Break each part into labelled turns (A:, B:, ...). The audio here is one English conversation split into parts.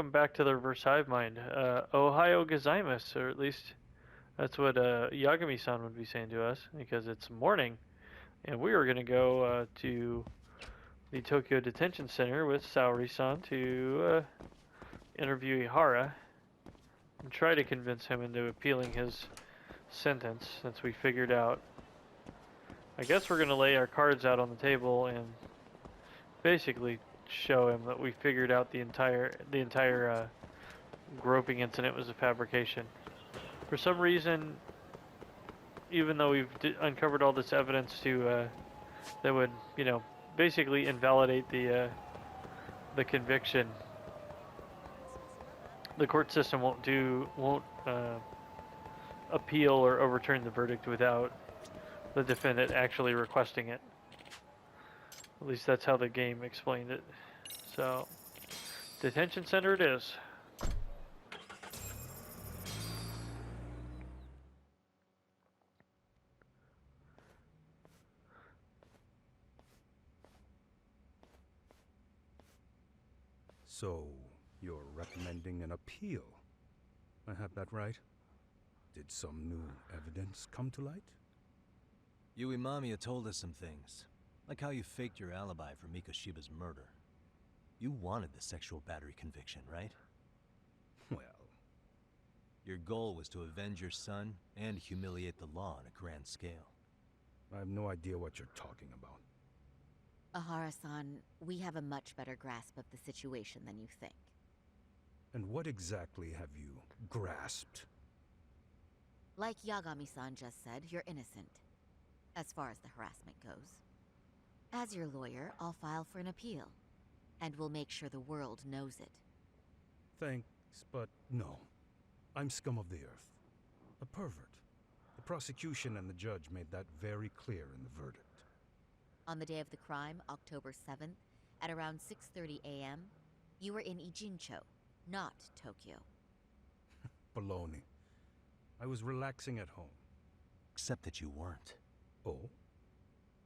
A: welcome back to the Reverse Hive Mind. Ohio gozaimasu, or at least that's what Yagami-san would be saying to us, because it's morning, and we are going to go to the Tokyo Detention Center with Saori-san to interview Ehara and try to convince him into appealing his sentence, since we figured out. I guess we're going to lay our cards out on the table and basically show him that we figured out the entire groping incident was a fabrication. For some reason, even though we've uncovered all this evidence that would, basically invalidate the conviction, the court system won't appeal or overturn the verdict without the defendant actually requesting it. At least that's how the game explained it. So, detention center it is.
B: So, you're recommending an appeal? I have that right? Did some new evidence come to light?
C: Yui Mamiya told us some things, like how you faked your alibi for Mikoshiba's murder. You wanted the sexual battery conviction, right?
B: Well...
C: Your goal was to avenge your son and humiliate the law on a grand scale.
B: I have no idea what you're talking about.
D: Ehara-san, we have a much better grasp of the situation than you think.
B: And what exactly have you grasped?
D: Like Yagami-san just said, you're innocent, as far as the harassment goes. As your lawyer, I'll file for an appeal, and we'll make sure the world knows it.
B: Thanks, but no. I'm scum of the earth. A pervert. The prosecution and the judge made that very clear in the verdict.
D: On the day of the crime, October 7th, at around 6:30 a.m., you were in Ijincho, not Tokyo.
B: Baloney. I was relaxing at home.
C: Except that you weren't.
B: Oh?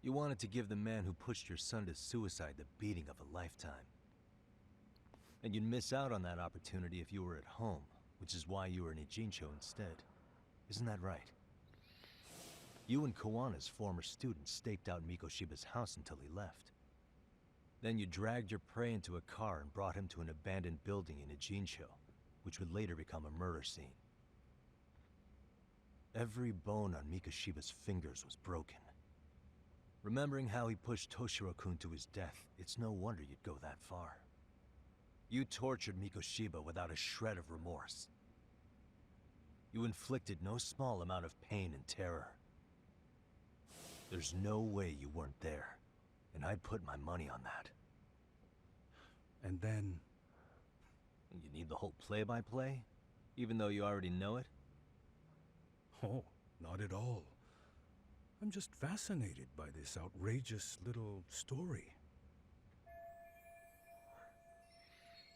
C: You wanted to give the man who pushed your son to suicide the beating of a lifetime. And you'd miss out on that opportunity if you were at home, which is why you were in Ijincho instead. Isn't that right? You and Kawana's former student staked out Mikoshiba's house until he left. Then you dragged your prey into a car and brought him to an abandoned building in Ijincho, which would later become a murder scene. Every bone on Mikoshiba's fingers was broken. Remembering how he pushed Toshiro-kun to his death, it's no wonder you'd go that far. You tortured Mikoshiba without a shred of remorse. You inflicted no small amount of pain and terror. There's no way you weren't there, and I'd put my money on that.
B: And then...
C: You need the whole play-by-play, even though you already know it?
B: Oh, not at all. I'm just fascinated by this outrageous little story.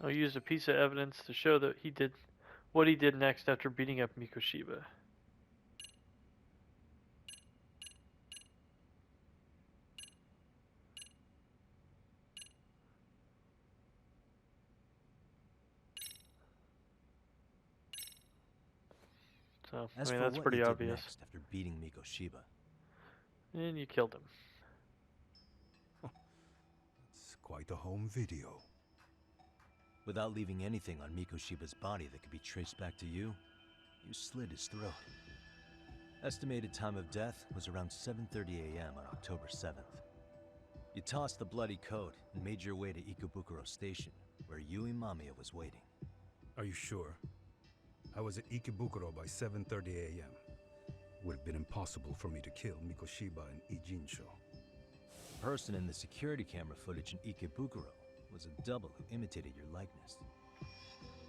A: I'll use a piece of evidence to show that he did what he did next after beating up Mikoshiba. So,
C: As
A: I mean,
C: for
A: that's
C: what
A: pretty
C: you did
A: obvious.
C: next after beating Mikoshiba,
A: And you killed him.
B: It's quite a home video.
C: without leaving anything on Mikoshiba's body that could be traced back to you, you slit his throat. Estimated time of death was around 7:30 a.m. on October 7th. You tossed the bloody coat and made your way to Ikebukuro Station, where Yui Mamiya was waiting.
B: Are you sure? I was at Ikebukuro by 7:30 a.m. Would have been impossible for me to kill Mikoshiba in Ijincho.
C: The person in the security camera footage in Ikebukuro was a double who imitated your likeness.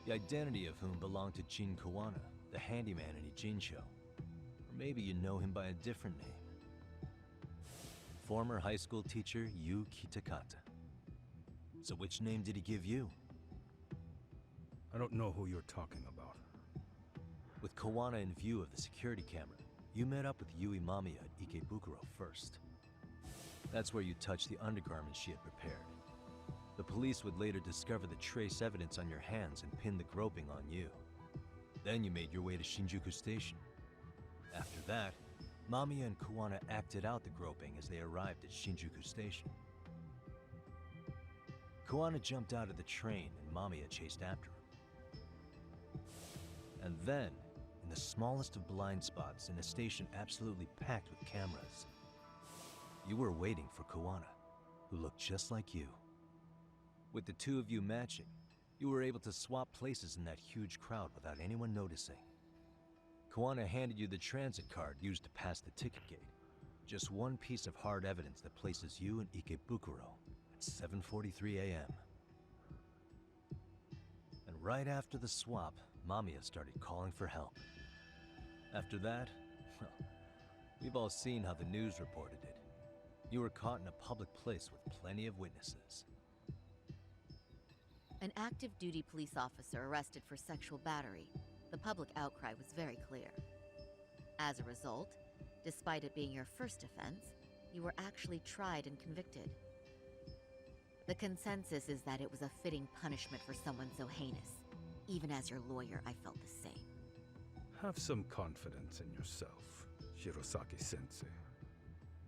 C: The identity of whom belonged to Jin Kawana, the handyman in Ijincho. Or maybe you know him by a different name. Former high school teacher Yu Kitakata. So which name did he give you?
B: I don't know who you're talking about.
C: With Kawana in view of the security camera, you met up with Yui Mamiya at Ikebukuro first. That's where you touched the undergarments she had prepared. The police would later discover the trace evidence on your hands and pin the groping on you. Then you made your way to Shinjuku Station. After that, Mamiya and Kuwana acted out the groping as they arrived at Shinjuku Station. Kuwana jumped out of the train and Mamiya chased after him. And then, in the smallest of blind spots in a station absolutely packed with cameras, you were waiting for Kuwana, who looked just like you. With the two of you matching, you were able to swap places in that huge crowd without anyone noticing. Kuwana handed you the transit card used to pass the ticket gate. Just one piece of hard evidence that places you in Ikebukuro at 7:43 a.m. And right after the swap, Mamiya started calling for help. After that, well, we've all seen how the news reported it. You were caught in a public place with plenty of witnesses.
D: An active duty police officer arrested for sexual battery. The public outcry was very clear. As a result, despite it being your first offense, you were actually tried and convicted. The consensus is that it was a fitting punishment for someone so heinous. Even as your lawyer, I felt the same.
B: Have some confidence in yourself, Shirosaki-sensei.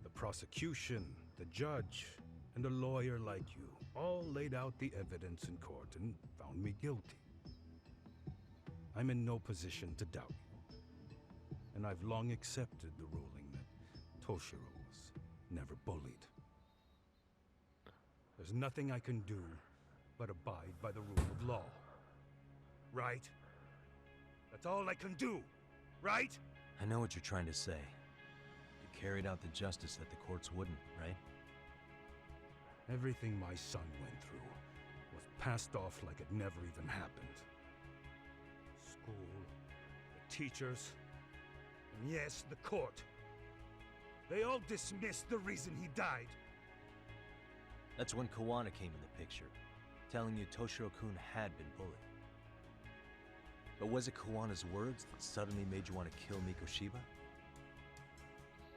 B: The prosecution, the judge, and a lawyer like you all laid out the evidence in court and found me guilty. I'm in no position to doubt you, and I've long accepted the ruling that Toshiro was never bullied. There's nothing I can do but abide by the rule of law. Right? That's all I can do, right?
C: I know what you're trying to say. You carried out the justice that the courts wouldn't, right?
B: Everything my son went through was passed off like it never even happened. School, the teachers, and yes, the court. They all dismissed the reason he died.
C: That's when Kuwana came in the picture, telling you Toshiro-kun had been bullied. But was it Kuwana's words that suddenly made you want to kill Mikoshiba?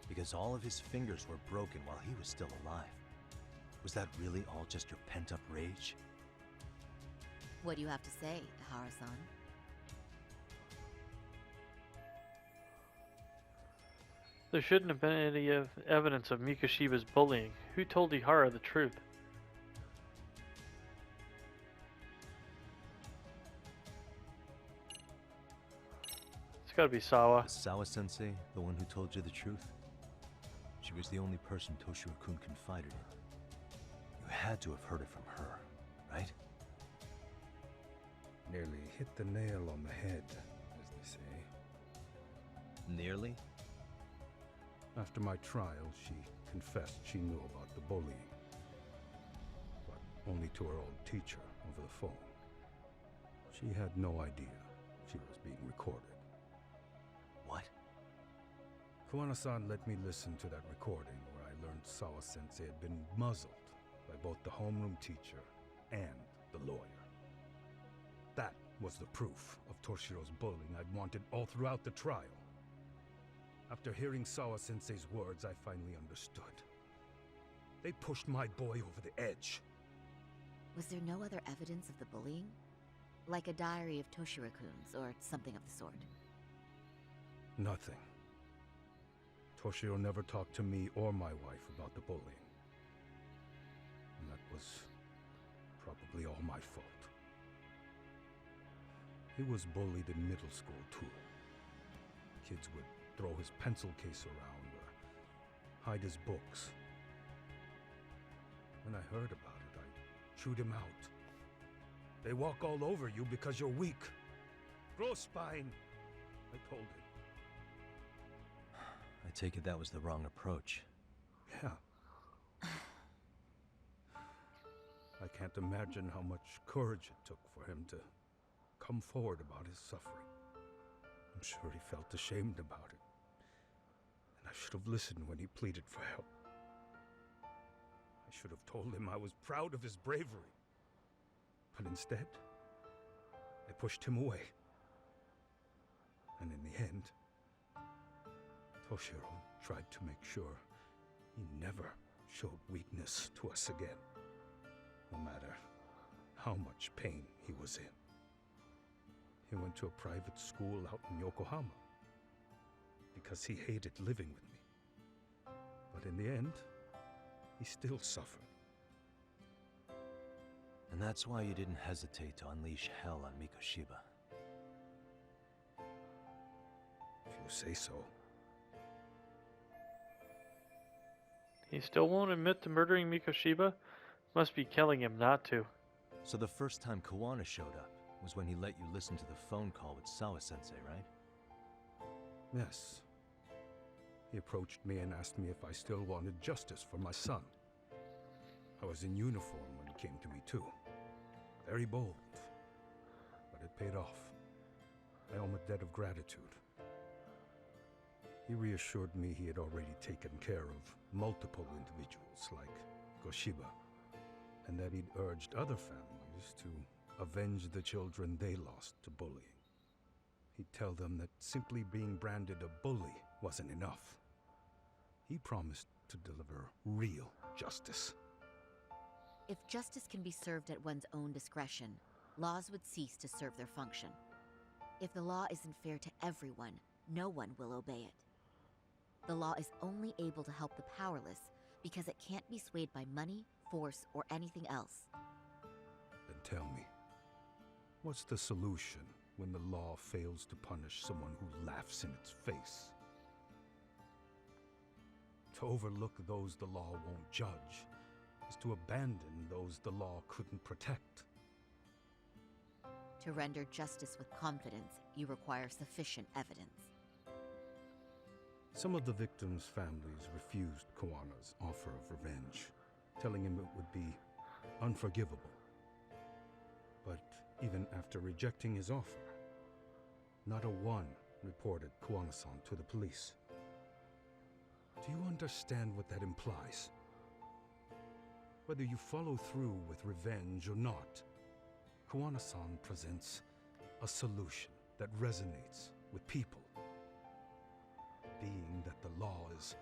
C: Because all of his fingers were broken while he was still alive. Was that really all just your pent-up rage?
D: What do you have to say, Ehara-san?
A: There shouldn't have been any evidence of Mikoshiba's bullying. Who told Ehara the truth? It's gotta be Sawa.
C: Was Sawa-sensei the one who told you the truth? She was the only person Toshiro-kun confided in. You had to have heard it from her, right?
B: Nearly hit the nail on the head, as they say.
C: Nearly?
B: After my trial, she confessed she knew about the bullying. But only to her old teacher over the phone. She had no idea she was being recorded.
C: What?
B: Kuwana-san let me listen to that recording where I learned Sawa-sensei had been muzzled by both the homeroom teacher and the lawyer. That was the proof of Toshiro's bullying I'd wanted all throughout the trial. After hearing Sawa-sensei's words, I finally understood. They pushed my boy over the edge.
D: Was there no other evidence of the bullying? Like a diary of Toshiro-kun's or something of the sort?
B: Nothing. Toshiro never talked to me or my wife about the bullying. And that was probably all my fault. He was bullied in middle school, too. Kids would throw his pencil case around or hide his books. When I heard about it, I chewed him out. They walk all over you because you're weak. Grow spine, I told him.
C: I take it that was the wrong approach.
B: Yeah. I can't imagine how much courage it took for him to come forward about his suffering. I'm sure he felt ashamed about it. And I should have listened when he pleaded for help. I should have told him I was proud of his bravery. But instead, I pushed him away. And in the end, Toshiro tried to make sure he never showed weakness to us again. no matter how much pain he was in. He went to a private school out in Yokohama because he hated living with me. But in the end, he still suffered.
C: And that's why you didn't hesitate to unleash hell on Mikoshiba.
B: If you say so.
A: He still won't admit to murdering Mikoshiba? Must be killing him not to.
C: So the first time Kawana showed up was when he let you listen to the phone call with Sawa-sensei, right?
B: Yes. He approached me and asked me if I still wanted justice for my son. I was in uniform when it came to me too. Very bold. But it paid off. I owe him a debt of gratitude. He reassured me he had already taken care of multiple individuals like Goshiba, and that he'd urged other families to avenge the children they lost to bullying. He'd tell them that simply being branded a bully wasn't enough. He promised to deliver real justice.
D: If justice can be served at one's own discretion, laws would cease to serve their function. If the law isn't fair to everyone, no one will obey it. The law is only able to help the powerless because it can't be swayed by money, force, or anything else.
B: Then tell me, what's the solution when the law fails to punish someone who laughs in its face? To overlook those the law won't judge is to abandon those the law couldn't protect.
D: To render justice with confidence, you require sufficient evidence.
B: Some of the victims' families refused Kawana's offer of revenge, telling him it would be unforgivable. But even after rejecting his offer, not a one reported Kawana-san to the police. Do you understand what that implies? Whether you follow through with revenge or not, Kawana-san presents a solution that resonates with people. Being that the law is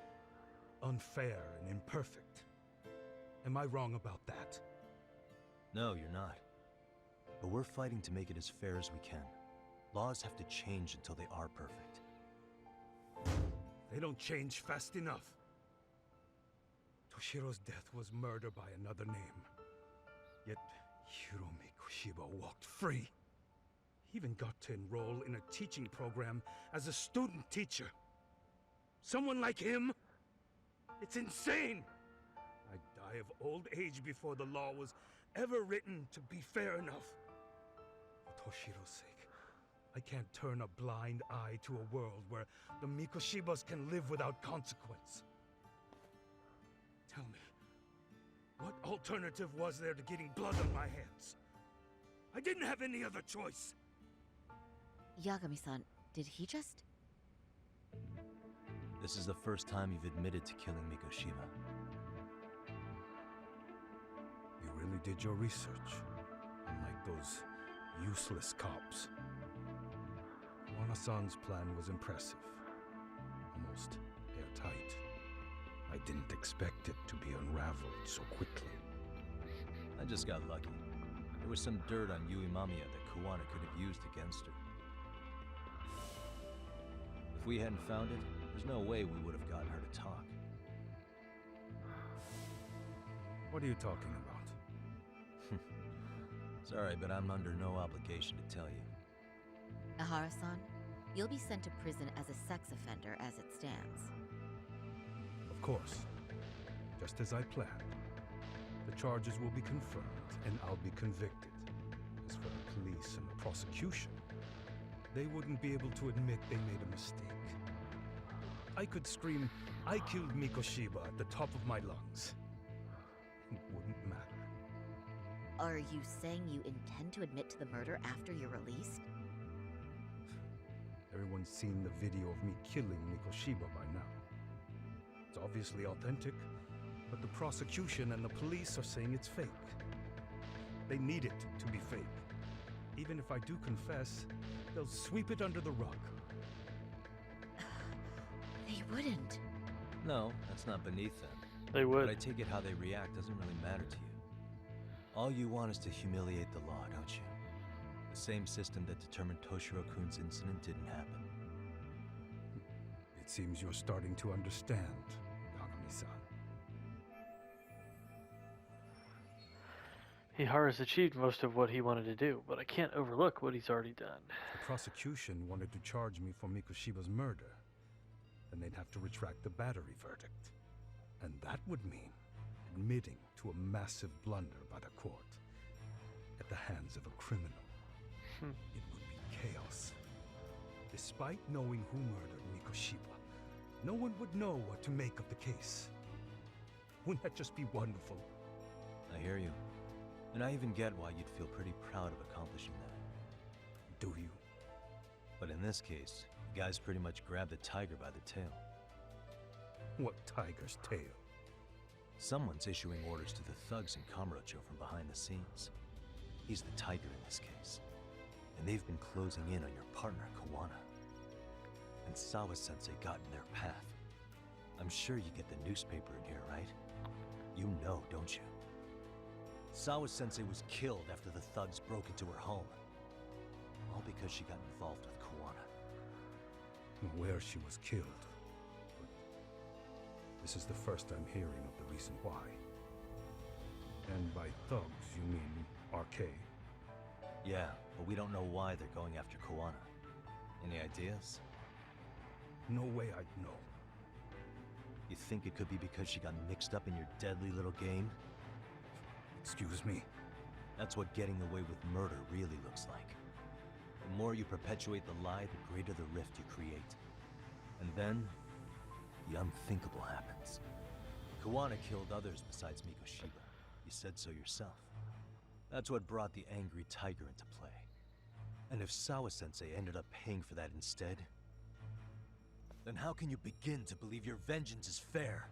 B: unfair and imperfect. Am I wrong about that?
C: No, you're not. But we're fighting to make it as fair as we can. Laws have to change until they are perfect.
B: They don't change fast enough. Toshiro's death was murder by another name. Yet Hiromi Kushiba walked free. He even got to enroll in a teaching program as a student teacher. Someone like him? It's insane! I'd die of old age before the law was ever written to be fair enough. For Toshiro's sake, I can't turn a blind eye to a world where the Mikoshibas can live without consequence. Tell me, what alternative was there to getting blood on my hands? I didn't have any other choice.
D: Yagami-san, did he just...
C: This is the first time you've admitted to killing Mikoshiba.
B: You really did your research, unlike those useless cops. Kawana-san's plan was impressive, almost airtight. I didn't expect it to be unraveled so quickly.
C: I just got lucky. There was some dirt on Yui Mamiya that Kawana could have used against her. If we hadn't found it, there's no way we would have gotten her to talk.
B: What are you talking about?
C: Sorry, but I'm under no obligation to tell you.
D: Ehara-san, you'll be sent to prison as a sex offender as it stands.
B: Of course. Just as I planned. The charges will be confirmed, and I'll be convicted. As for the police and the prosecution, they wouldn't be able to admit they made a mistake. I could scream, "I killed Mikoshiba" at the top of my lungs. It wouldn't matter.
D: Are you saying you intend to admit to the murder after you're released?
B: Everyone's seen the video of me killing Mikoshiba by now. It's obviously authentic, but the prosecution and the police are saying it's fake. They need it to be fake. Even if I do confess, they'll sweep it under the rug.
D: They wouldn't.
C: No, that's not beneath them.
A: They would.
C: But I take it how they react doesn't really matter to you. All you want is to humiliate the law, don't you? The same system that determined Toshiro-kun's incident didn't happen.
B: It seems you're starting to understand, Yagami-san.
A: Ehara's achieved most of what he wanted to do, but I can't overlook what he's already done.
B: The prosecution wanted to charge me for Mikoshiba's murder. Then they'd have to retract the battery verdict. And that would mean admitting to a massive blunder by the court at the hands of a criminal. It would be chaos. Despite knowing who murdered Mikoshiba, no one would know what to make of the case. Wouldn't that just be wonderful?
C: I hear you. And I even get why you'd feel pretty proud of accomplishing that.
B: Do you?
C: But in this case, the guys pretty much grabbed the tiger by the tail.
B: What tiger's tail?
C: Someone's issuing orders to the thugs in Kamurocho from behind the scenes. He's the tiger in this case. And they've been closing in on your partner, Kawana. And Sawa-sensei got in their path. I'm sure you get the newspaper in here, right? You know, don't you? Sawa-sensei was killed after the thugs broke into her home. All because she got involved with Kawana.
B: I'm aware she was killed. But this is the first I'm hearing of the reason why. And by thugs, you mean arcade?
C: Yeah, but we don't know why they're going after Kawana. Any ideas?
B: No way I'd know.
C: You think it could be because she got mixed up in your deadly little game?
B: Excuse me?
C: That's what getting away with murder really looks like. The more you perpetuate the lie, the greater the rift you create. And then, the unthinkable happens. Kawana killed others besides Mikoshiba. You said so yourself. That's what brought the angry tiger into play. And if Sawa-sensei ended up paying for that instead, then how can you begin to believe your vengeance is fair?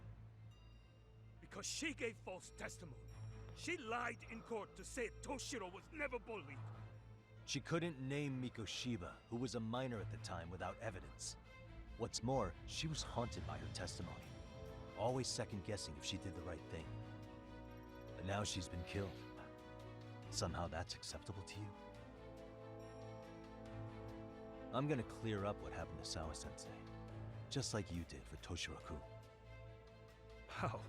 B: Because she gave false testimony. She lied in court to say Toshiro was never bullied.
C: She couldn't name Mikoshiba, who was a minor at the time, without evidence. What's more, she was haunted by her testimony, always second-guessing if she did the right thing. But now she's been killed. Somehow that's acceptable to you? I'm gonna clear up what happened to Sawa-sensei, just like you did for Toshiro-kun.
B: How?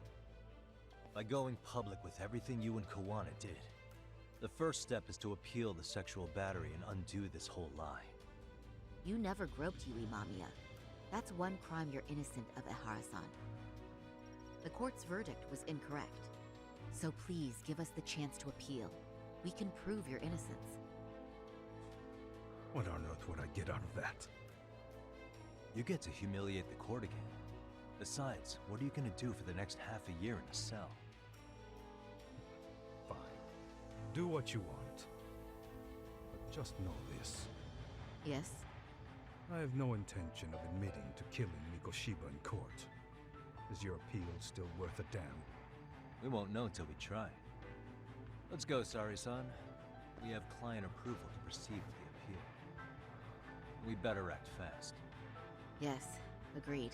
C: By going public with everything you and Kawana did. The first step is to appeal the sexual battery and undo this whole lie.
D: You never groped Yui Mamiya. That's one crime you're innocent of, Ehara-san. The court's verdict was incorrect. So please give us the chance to appeal. We can prove your innocence.
B: What on earth would I get out of that?
C: You get to humiliate the court again. Besides, what are you gonna do for the next half a year in a cell?
B: Fine. Do what you want. But just know this.
D: Yes?
B: I have no intention of admitting to killing Mikoshiba in court. Is your appeal still worth a damn?
C: We won't know until we try. Let's go, Saori-san. We have client approval to proceed with the appeal. We better act fast.
D: Yes, agreed.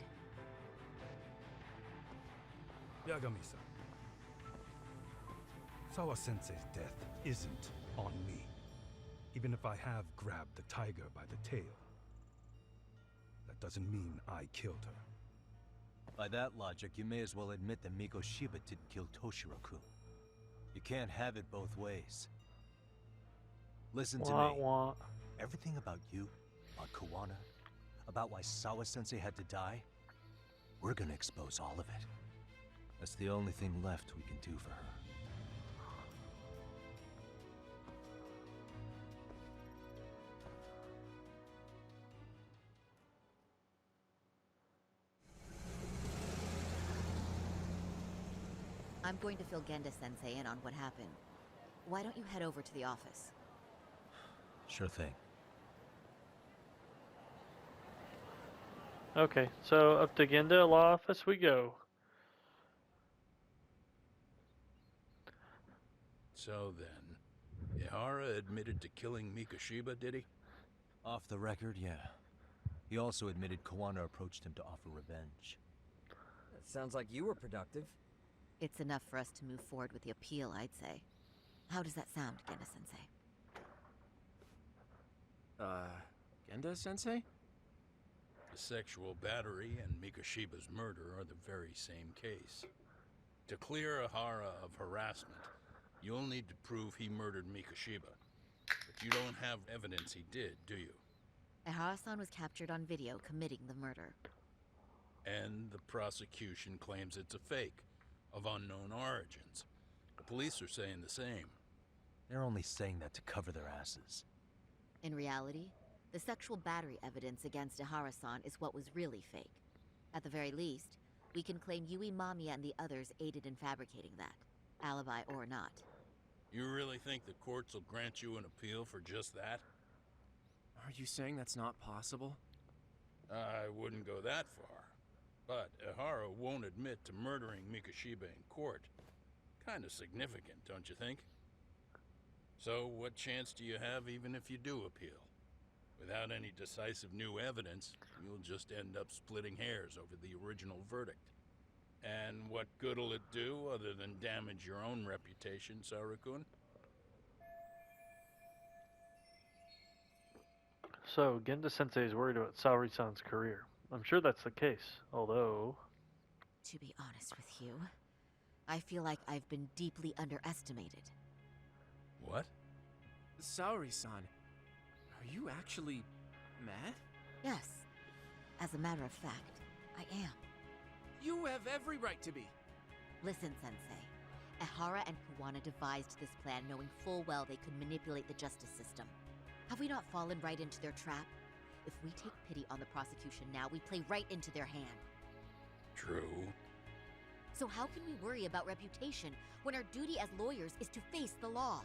B: Yagami-san. Sawa-sensei's death isn't on me. Even if I have grabbed the tiger by the tail. That doesn't mean I killed her.
C: By that logic, you may as well admit that Mikoshiba didn't kill Toshiro-kun. You can't have it both ways. Listen to me. Everything about you, about Kawana, about why Sawa-sensei had to die, we're gonna expose all of it. That's the only thing left we can do for her.
D: I'm going to fill Genda-sensei in on what happened. Why don't you head over to the office?
C: Sure thing.
A: Okay, so up to Genda Law Office we go.
E: So then, Ehara admitted to killing Mikoshiba, did he?
C: Off the record, yeah. He also admitted Kawana approached him to offer revenge.
F: That sounds like you were productive.
D: It's enough for us to move forward with the appeal, I'd say. How does that sound, Genda-sensei?
F: Genda-sensei?
E: The sexual battery and Mikoshiba's murder are the very same case. To clear Ehara of harassment, you'll need to prove he murdered Mikoshiba. But you don't have evidence he did, do you?
D: Ehara-san was captured on video committing the murder.
E: And the prosecution claims it's a fake, of unknown origins. The police are saying the same.
C: They're only saying that to cover their asses.
D: In reality, the sexual battery evidence against Ehara-san is what was really fake. At the very least, we can claim Yui Mamiya and the others aided in fabricating that, alibi or not.
E: You really think the courts will grant you an appeal for just that?
F: Are you saying that's not possible?
E: I wouldn't go that far. But Ehara won't admit to murdering Mikoshiba in court. Kinda significant, don't you think? So what chance do you have even if you do appeal? Without any decisive new evidence, you'll just end up splitting hairs over the original verdict. And what good'll it do other than damage your own reputation, Saori-kun?
A: So, Genda-sensei is worried about Saori-san's career. I'm sure that's the case, although...
D: To be honest with you, I feel like I've been deeply underestimated.
E: What?
F: Saori-san, are you actually mad?
D: Yes. As a matter of fact, I am.
F: You have every right to be.
D: Listen, Sensei. Ehara and Kuwana devised this plan knowing full well they could manipulate the justice system. Have we not fallen right into their trap? If we take pity on the prosecution now, we play right into their hand.
E: True.
D: So how can we worry about reputation when our duty as lawyers is to face the law?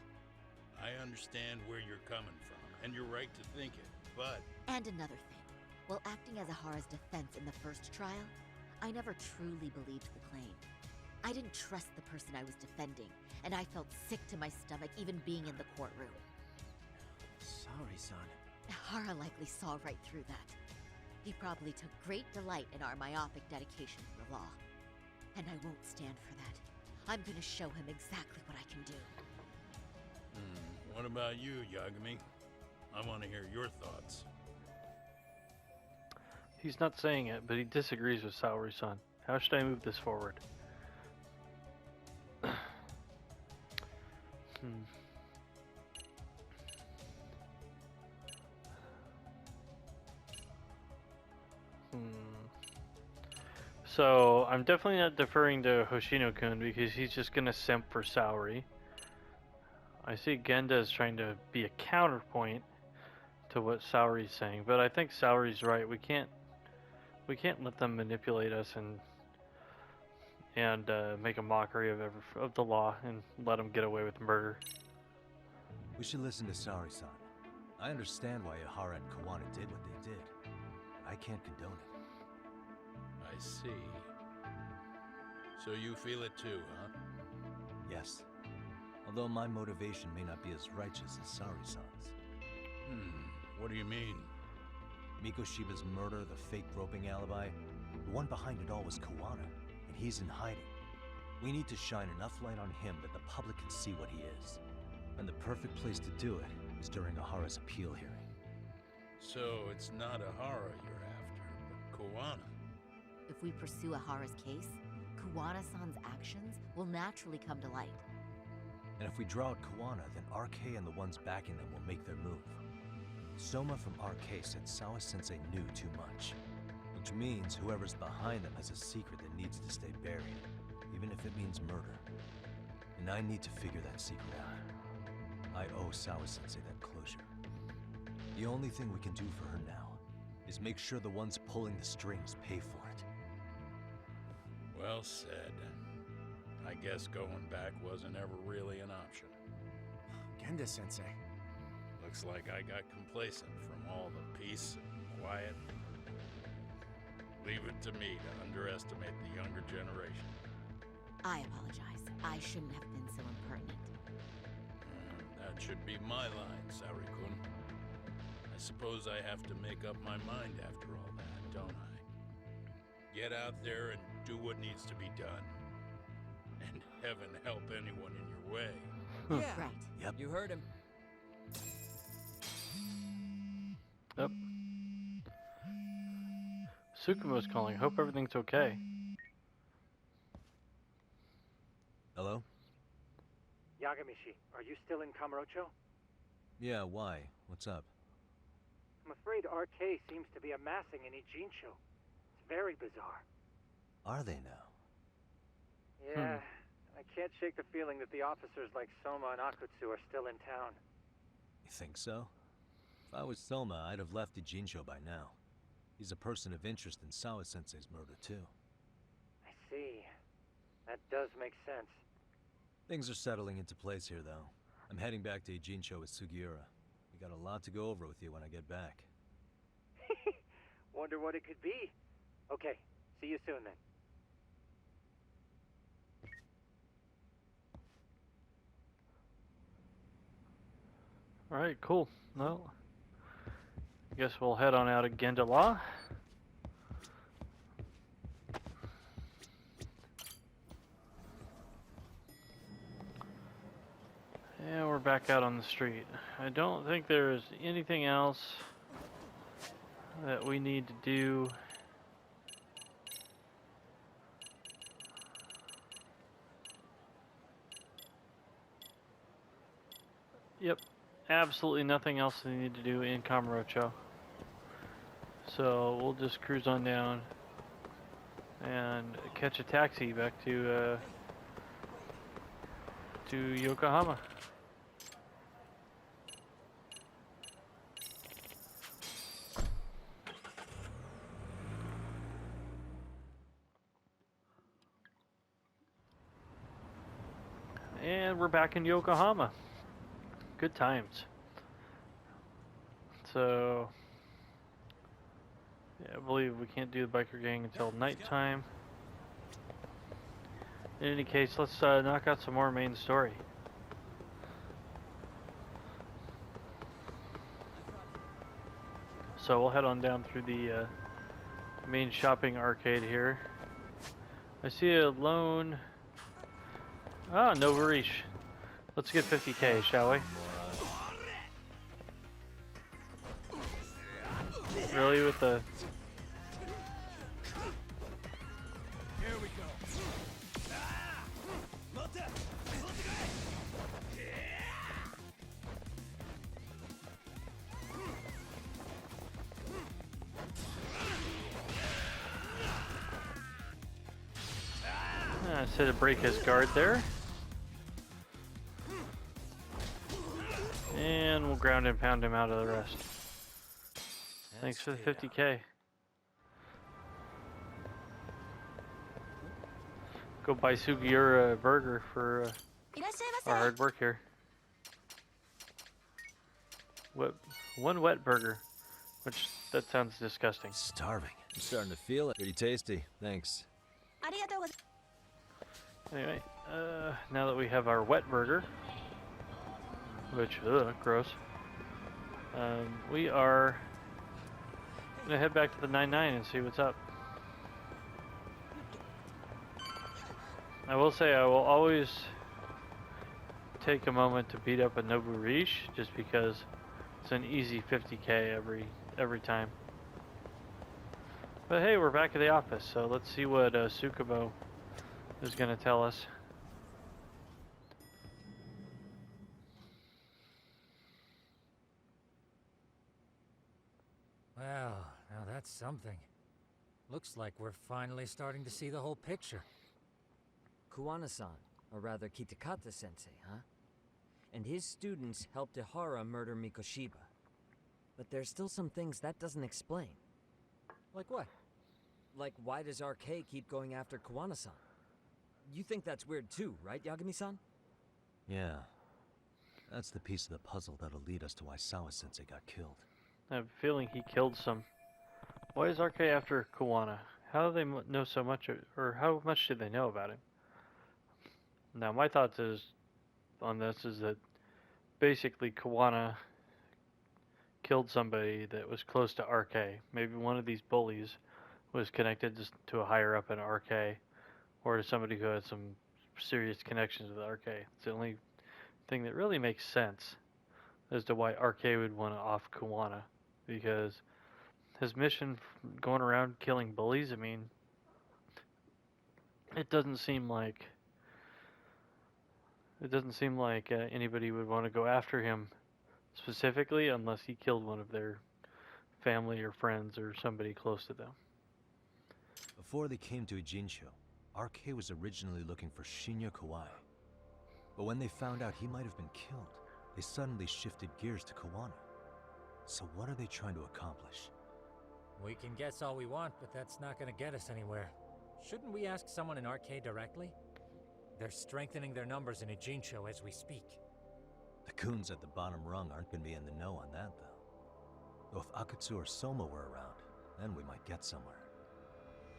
E: I understand where you're coming from, and you're right to think it, but...
D: And another thing. While acting as Ehara's defense in the first trial, I never truly believed the claim. I didn't trust the person I was defending, and I felt sick to my stomach even being in the courtroom.
F: Saori-san.
D: Ehara likely saw right through that. He probably took great delight in our myopic dedication to the law. And I won't stand for that. I'm gonna show him exactly what I can do.
E: What about you, Yagami? I want to hear your thoughts.
A: He's not saying it, but he disagrees with Saori-san. How should I move this forward? So, I'm definitely not deferring to Hoshino-kun because he's just gonna simp for Saori. I see Genda is trying to be a counterpoint to what Saori's saying, but I think Saori's right. We can't let them manipulate us and make a mockery of the law and let them get away with murder.
C: We should listen to Saori-san. I understand why Ehara and Kuwana did what they did, but I can't condone it.
E: I see. So you feel it too, huh?
C: Yes. Although my motivation may not be as righteous as Saori-san's.
E: What do you mean?
C: Mikoshiba's murder, the fake groping alibi, the one behind it all was Kuwana, and he's in hiding. We need to shine enough light on him that the public can see what he is. And the perfect place to do it is during Ehara's appeal hearing.
E: So it's not Ehara you're after, but Kuwana.
D: If we pursue Ehara's case, Kuwana-san's actions will naturally come to light.
C: And if we draw out Kuwana, then RK and the ones backing them will make their move. Soma from RK said Sawa-sensei knew too much, which means whoever's behind them has a secret that needs to stay buried, even if it means murder. And I need to figure that secret out. I owe Sawa-sensei that closure. The only thing we can do for her now is make sure the ones pulling the strings pay for it.
E: Well said. I guess going back wasn't ever really an option.
F: Genda-sensei.
E: Looks like I got complacent from all the peace and quiet. Leave it to me to underestimate the younger generation.
D: I apologize. I shouldn't have been so impertinent.
E: That should be my line, Saori-kun. I suppose I have to make up my mind after all that, don't I? Get out there and do what needs to be done. And heaven help anyone in your way.
F: Yeah.
D: Right.
C: Yep.
F: You heard him.
A: Yep. Tsukumo's calling. Hope everything's okay.
C: Hello?
G: Yagami-shi, are you still in Kamurocho?
C: Yeah, why? What's up?
G: I'm afraid RK seems to be amassing in Ijincho. It's very bizarre.
C: Are they now?
G: Yeah, I can't shake the feeling that the officers like Soma and Akutsu are still in town.
C: You think so? If I was Soma, I'd have left Ijincho by now. He's a person of interest in Sawa-sensei's murder, too.
G: I see. That does make sense.
C: Things are settling into place here, though. I'm heading back to Ijincho with Sugiura. We got a lot to go over with you when I get back.
G: Wonder what it could be. Okay, see you soon then.
A: Alright, cool. Well, I guess we'll head on out again to Law. And we're back out on the street. I don't think there's anything else that we need to do. Yep, absolutely nothing else we need to do in Kamurocho. So we'll just cruise on down and catch a taxi back to Yokohama. And we're back in Yokohama. Good times. So, yeah, I believe we can't do the biker gang until nighttime. In any case, let's knock out some more main story. So we'll head on down through the main shopping arcade here. I see a lone... Ah, Novarish. Let's get 50k, shall we? Really, with the...
F: Here we go.
A: I said to break his guard there. And we'll ground and pound him out of the rest. Thanks for the 50k. Go buy Sugiura a burger for our hard work here. One wet burger, which that sounds disgusting.
C: Starving. I'm starting to feel it. Pretty tasty. Thanks.
A: Anyway, now that we have our wet burger, which, gross, we are gonna head back to the 99 and see what's up. I will say I will always take a moment to beat up a Noburish just because it's an easy 50k every time. But hey, we're back at the office, so let's see what Tsukumo is gonna tell us.
H: Well, now that's something. Looks like we're finally starting to see the whole picture.
I: Kuwana-san, or rather Kitakata-sensei, huh? And his students helped Ehara murder Mikoshiba. But there's still some things that doesn't explain.
H: Like what?
I: Like, why does RK keep going after Kuwana-san? You think that's weird too, right, Yagami-san?
C: Yeah. That's the piece of the puzzle that'll lead us to why Sawa-sensei got killed.
A: I have a feeling he killed some. Why is RK after Kuwana? How do they know so much, or how much did they know about him? Now, my thoughts on this is that basically Kuwana killed somebody that was close to RK. Maybe one of these bullies was connected to a higher up in RK, or to somebody who had some serious connections with RK. It's the only thing that really makes sense as to why RK would want to off Kuwana, because his mission going around killing bullies, I mean, it doesn't seem like anybody would want to go after him specifically unless he killed one of their family or friends or somebody close to them.
C: Before they came to Ijincho, RK was originally looking for Shinya Kawai. But when they found out he might have been killed, they suddenly shifted gears to Kuwana. So what are they trying to accomplish?
H: We can guess all we want, but that's not gonna get us anywhere. Shouldn't we ask someone in RK directly? They're strengthening their numbers in Ijincho as we speak.
C: The goons at the bottom rung aren't gonna be in the know on that, though. Though if Akutsu or Soma were around, then we might get somewhere.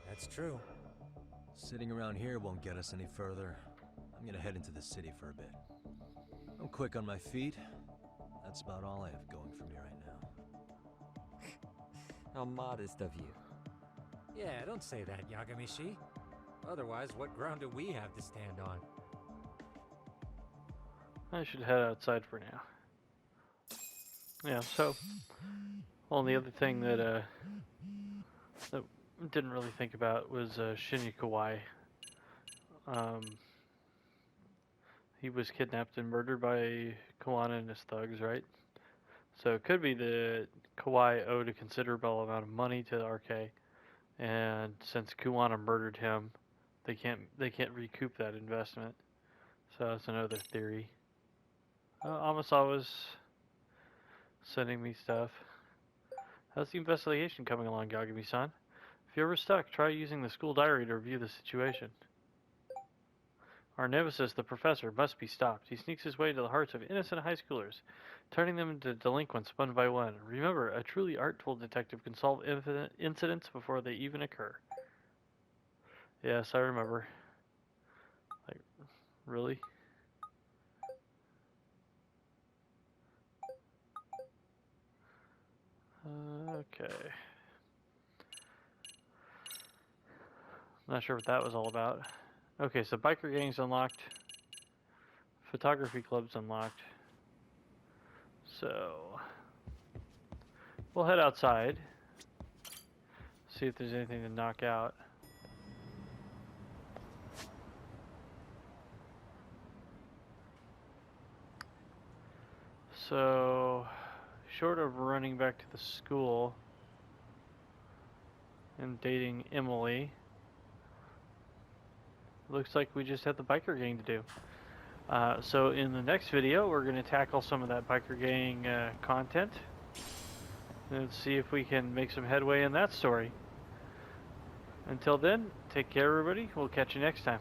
H: That's true.
C: Sitting around here won't get us any further. I'm gonna head into the city for a bit. I'm quick on my feet. That's about all I have going for me right now.
I: How modest of you.
H: Yeah, don't say that, Yagami-shi. Otherwise, what ground do we have to stand on?
A: I should head outside for now. Yeah, so, well, the other thing that didn't really think about was Shinya Kawai. He was kidnapped and murdered by Kuwana and his thugs, right? So it could be that Kawai owed a considerable amount of money to the RK, and since Kuwana murdered him, they can't recoup that investment. So that's another theory. Amasawa's sending me stuff. How's the investigation coming along, Yagami-san? If you're ever stuck, try using the school diary to review the situation. Our nemesis, the professor, must be stopped. He sneaks his way into the hearts of innocent high schoolers, turning them into delinquents one by one. Remember, a truly artful detective can solve incidents before they even occur. Yes, I remember. Like, really? Okay. Not sure what that was all about. Okay, so biker gang's unlocked. Photography club's unlocked. So we'll head outside. See if there's anything to knock out. So short of running back to the school and dating Emily, looks like we just have the biker gang to do. So in the next video, we're going to tackle some of that biker gang content and see if we can make some headway in that story. Until then, take care everybody. We'll catch you next time.